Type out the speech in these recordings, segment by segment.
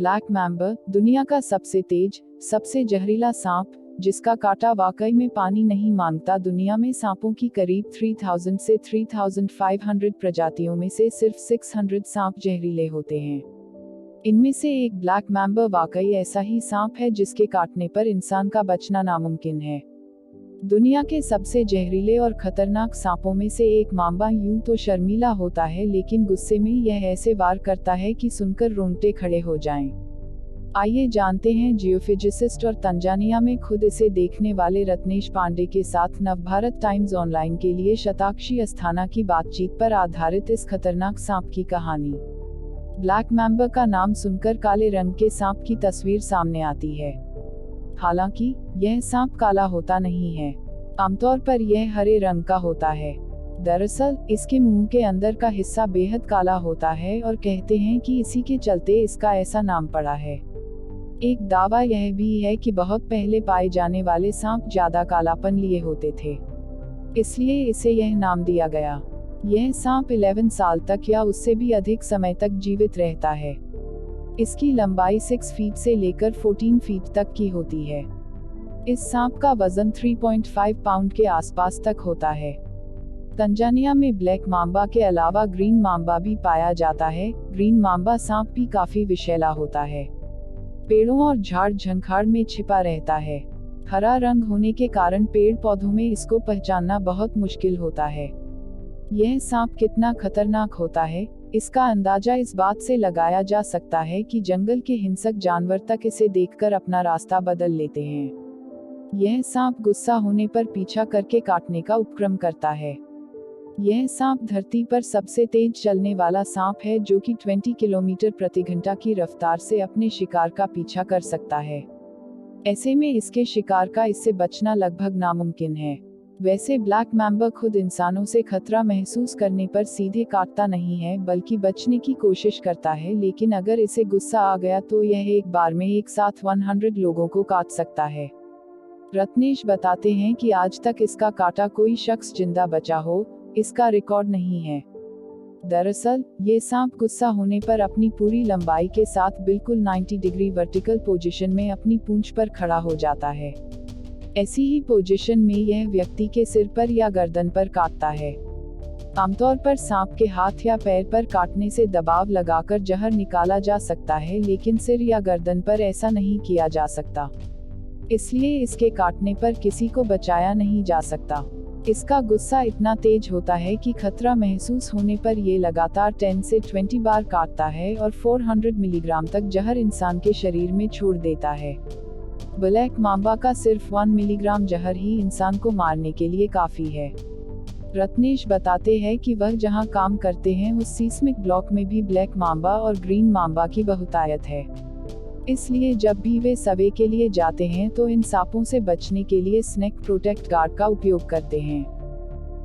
Black member, दुनिया का सबसे तेज, सबसे जहरीला सांप, जिसका काटा वाकई में पानी नहीं मांगता। दुनिया में सांपों की करीब 3000 से 3500 प्रजातियों में से सिर्फ 600 सांप जहरीले होते हैं। इनमें से एक ब्लैक मैम्बर वाकई ऐसा ही सांप है जिसके काटने पर इंसान का बचना नामुमकिन है। दुनिया के सबसे जहरीले और खतरनाक सांपों में से एक मांबा यूं तो शर्मीला होता है, लेकिन गुस्से में यह ऐसे वार करता है कि सुनकर रोंगटे खड़े हो जाएं। आइए जानते हैं जियोफिजिसिस्ट और तंजानिया में खुद इसे देखने वाले रत्नेश पांडे के साथ नवभारत टाइम्स ऑनलाइन के लिए शताक्षी अस्थाना की बातचीत पर आधारित इस खतरनाक सांप की कहानी। ब्लैक मैम्बर का नाम सुनकर काले रंग के सांप की तस्वीर सामने आती है। हालांकि यह सांप काला होता नहीं है, आमतौर पर यह हरे रंग का होता है। दरअसल इसके मुंह के अंदर का हिस्सा बेहद काला होता है और कहते हैं कि इसी के चलते इसका ऐसा नाम पड़ा है। एक दावा यह भी है कि बहुत पहले पाए जाने वाले सांप ज्यादा कालापन लिए होते थे, इसलिए इसे यह नाम दिया गया। यह सांप 11 साल तक या उससे भी अधिक समय तक जीवित रहता है। इसकी लंबाई 6 फीट से लेकर 14 फीट तक की होती है। इस सांप का वजन 3.5 पाउंड के आसपास तक होता है। तंजानिया में ब्लैक मांबा के अलावा ग्रीन मांबा भी पाया जाता है। ग्रीन मांबा सांप भी काफी विषैला होता है, पेड़ों और झाड़ झंखाड़ में छिपा रहता है। हरा रंग होने के कारण पेड़ पौधों में इसको पहचानना बहुत मुश्किल होता है। यह सांप कितना खतरनाक होता है, इसका अंदाजा इस बात से लगाया जा सकता है कि जंगल के हिंसक जानवर तक इसे देखकर अपना रास्ता बदल लेते हैं। यह सांप गुस्सा होने पर पीछा करके काटने का उपक्रम करता है। यह सांप धरती पर सबसे तेज चलने वाला सांप है, जो कि 20 किलोमीटर प्रति घंटा की रफ्तार से अपने शिकार का पीछा कर सकता है। ऐसे में इसके शिकार का इससे बचना लगभग नामुमकिन है। वैसे ब्लैक मैम्बर खुद इंसानों से खतरा महसूस करने पर सीधे काटता नहीं है, बल्कि बचने की कोशिश करता है, लेकिन अगर इसे गुस्सा आ गया तो यह एक बार में एक साथ 100 लोगों को काट सकता है। रत्नेश बताते हैं कि आज तक इसका काटा कोई शख्स जिंदा बचा हो, इसका रिकॉर्ड नहीं है। दरअसल ये सांप गुस्सा होने पर अपनी पूरी लंबाई के साथ बिल्कुल 90 डिग्री वर्टिकल पोजीशन में अपनी पूंछ पर खड़ा हो जाता है। ऐसी ही पोजीशन में यह व्यक्ति के सिर पर या गर्दन पर काटता है। आमतौर पर सांप के हाथ या पैर पर काटने से दबाव लगाकर जहर निकाला जा सकता है, लेकिन सिर या गर्दन पर ऐसा नहीं किया जा सकता, इसलिए इसके काटने पर किसी को बचाया नहीं जा सकता। इसका गुस्सा इतना तेज होता है कि खतरा महसूस होने पर ये लगातार 10 से 20 बार काटता है और 400 मिलीग्राम तक जहर इंसान के शरीर में छोड़ देता है। ब्लैक मांबा का सिर्फ 1 मिलीग्राम जहर ही इंसान को मारने के लिए काफी है। रत्नेश बताते हैं कि वह जहां काम करते हैं उस सीस्मिक ब्लॉक में भी ब्लैक मांबा और ग्रीन मांबा की बहुतायत है, इसलिए जब भी वे सर्वे के लिए जाते हैं तो इन सांपों से बचने के लिए स्नेक प्रोटेक्ट गार्ड का उपयोग करते हैं।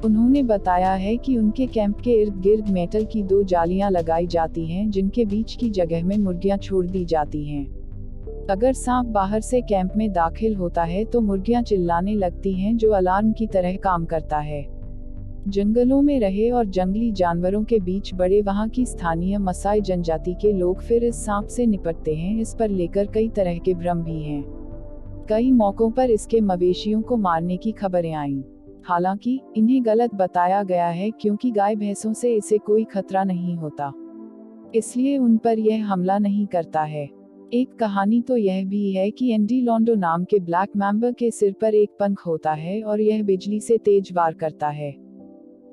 उन्होंने बताया है कि उनके कैंप के इर्द गिर्द मेटल की 2 जालियां लगाई जाती हैं, जिनके बीच की जगह में मुर्गियां छोड़ दी जाती हैं। अगर सांप बाहर से कैंप में दाखिल होता है तो मुर्गियां चिल्लाने लगती हैं, जो अलार्म की तरह काम करता है। जंगलों में रहे और जंगली जानवरों के बीच बड़े वहां की स्थानीय मसाई जनजाति के लोग फिर इस सांप से निपटते हैं। इस पर लेकर कई तरह के भ्रम भी हैं। कई मौकों पर इसके मवेशियों को मारने की खबरें आईं। हालांकि इन्हें गलत बताया गया है, क्योंकि गाय भैंसों से इसे कोई खतरा नहीं होता, इसलिए उन पर यह हमला नहीं करता है। एक कहानी तो यह भी है कि एंडी लॉन्डो नाम के ब्लैक मैम्बर के सिर पर एक पंख होता है और यह बिजली से तेज वार करता है।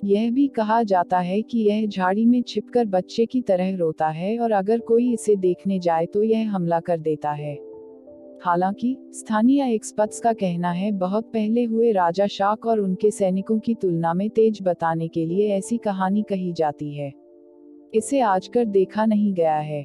यह भी कहा जाता है कि यह झाड़ी में छिपकर बच्चे की तरह रोता है और अगर कोई इसे देखने जाए तो यह हमला कर देता है। हालांकि स्थानीय एक्सपर्ट्स का कहना है बहुत पहले हुए राजा शाक और उनके सैनिकों की तुलना में तेज बताने के लिए ऐसी कहानी कही जाती है। इसे आजकर देखा नहीं गया है।